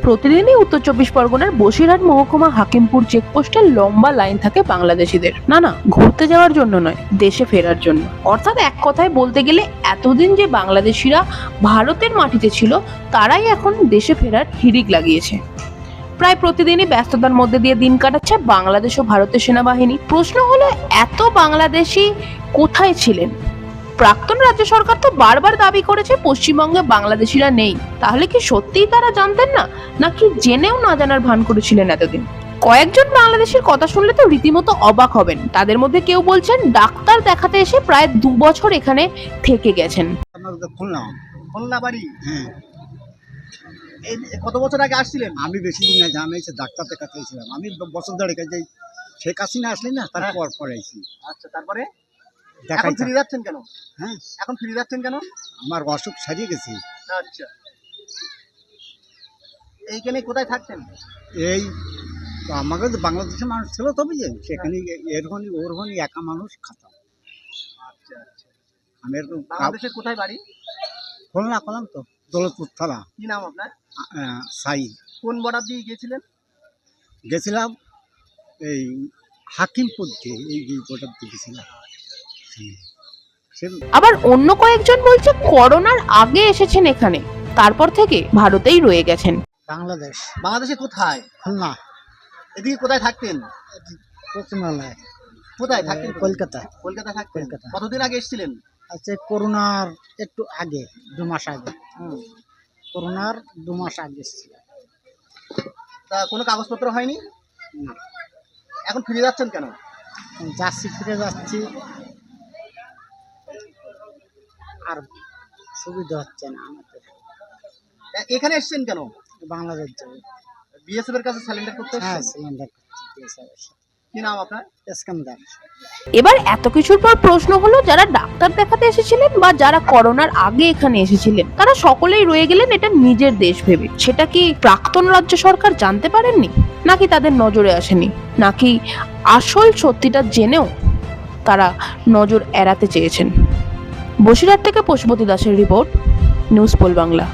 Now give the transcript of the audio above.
প্রতিদিনই উত্তর 24 পরগনার বসিরহাট মহকুমা হাকিমপুর চেকপোস্টে লম্বা লাইন থাকে বাংলাদেশিদের। না, ঘুরতে যাওয়ার জন্য নয়, দেশে ফেরার জন্য। অর্থাৎ এক কথায় বলতে গেলে এতদিন যে বাংলাদেশিরা ভারতের মাটিতে ছিল, তারাই এখন দেশে ফেরার হিড়িক লাগিয়েছে। প্রায় প্রতিদিনই ব্যস্ততার মধ্যে দিয়ে দিন কাটাচ্ছে বাংলাদেশ ও ভারতের সেনাবাহিনী। প্রশ্ন হলো, এত বাংলাদেশি কোথায় ছিলেন? প্রাক্তন রাজ্য সরকার তো বারবার দাবি করেছে পশ্চিমবঙ্গে বাংলাদেশিরা নেই। তাহলে কি সত্যিই তারা জানতেন না, নাকি জেনেও না জানার ভান করেছিলেন এতদিন? কয়েকজন বাংলাদেশের কথা শুনলে তো রীতিমতো অবাক হবেন। তাদের মধ্যে কেউ বলছেন ডাক্তার দেখাতে এসে প্রায় 2 বছর এখানে থেকে গেছেন। খুলনা বাড়ি? হ্যাঁ। এই কত বছর আগে আসছিলেন? আমি বেশি দিন না, আমি ডাক্তার দেখাতে এসেছিলাম। আমি বছর দেড়েক যাই, শেখ হাসিনা আসলেন না, তারপর পরে আইছি। আচ্ছা, তারপরে এখন দেখাই ফিরে যাচ্ছেন কেন? হ্যাঁ, এখন ফিরে যাচ্ছেন কেন? আমার অসুখ সারিয়ে গেছে। আচ্ছা, এইখানে কোথায় থাকতেন? এই তো আমাকে তো বাংলাদেশের মানুষ ছিল, তবে যে সেখানে এরকমই ওরকমই একা মানুষ খাতাম। আচ্ছা আচ্ছা, আমি এরকম বাংলাদেশের কোথায় বাড়ি? খুলনা করলাম তো, দৌলতপুর থানা। কি নাম আপনার? সাই। কোন বর্ডার দিয়ে গিয়েছিলেন? গেছিলাম এই হাকিমপুর দিয়ে, এই বর্ডার দিয়ে গেছিলাম। আবার অন্য কয়েকজন বলছে করোনার আগে এসেছেন এখানে, তারপর থেকে ভারতেই রয়ে গেছেন। বাংলাদেশ। বাংলাদেশে কোথায়? খুলনা। এদিকে কোথায় থাকতেন? পশ্চিমবাংলায়। কোথায় থাকতেন? কলকাতায়। কলকাতায় থাকতেন। কলকাতা। কতদিন আগে এসেছিলেন? আচ্ছা, করোনার একটু আগে, 2 মাস আগে। হুম। করোনার 2 মাস আগে এসেছিল। তা কোনো কাগজপত্র হয়নি? না। এখন ফিরে যাচ্ছেন কেন? যাচ্ছি, ফিরে যাচ্ছি, আর সুবিধা হচ্ছে না আমাদের। এখানে এসেছেন কেন? বাংলাদেশ যাবে। বিএসএফ এর কাছে স্যালেন্ডার করতে হ্যাঁ, এসেছেন? সিলিন্ডার করতে। কি নাম আপনার? এসকান্দার। এবার এত কিছুর পর প্রশ্ন হলো, যারা ডাক্তার দেখাতে এসেছিলেন বা যারা করোনার আগে এখানে এসেছিলেন, তারা সকলেই রয়ে গেলেন এটা নিজের দেশ ভেবে। সেটা কি প্রাক্তন রাজ্য সরকার জানতে পারেননি, নাকি তাদের নজরে আসেনি, নাকি আসল সত্যিটা জেনেও তারা নজর এড়াতে চেয়েছেন? বসিরহাট থেকে পশুপতি দাসের রিপোর্ট, নিউজ পোল বাংলা।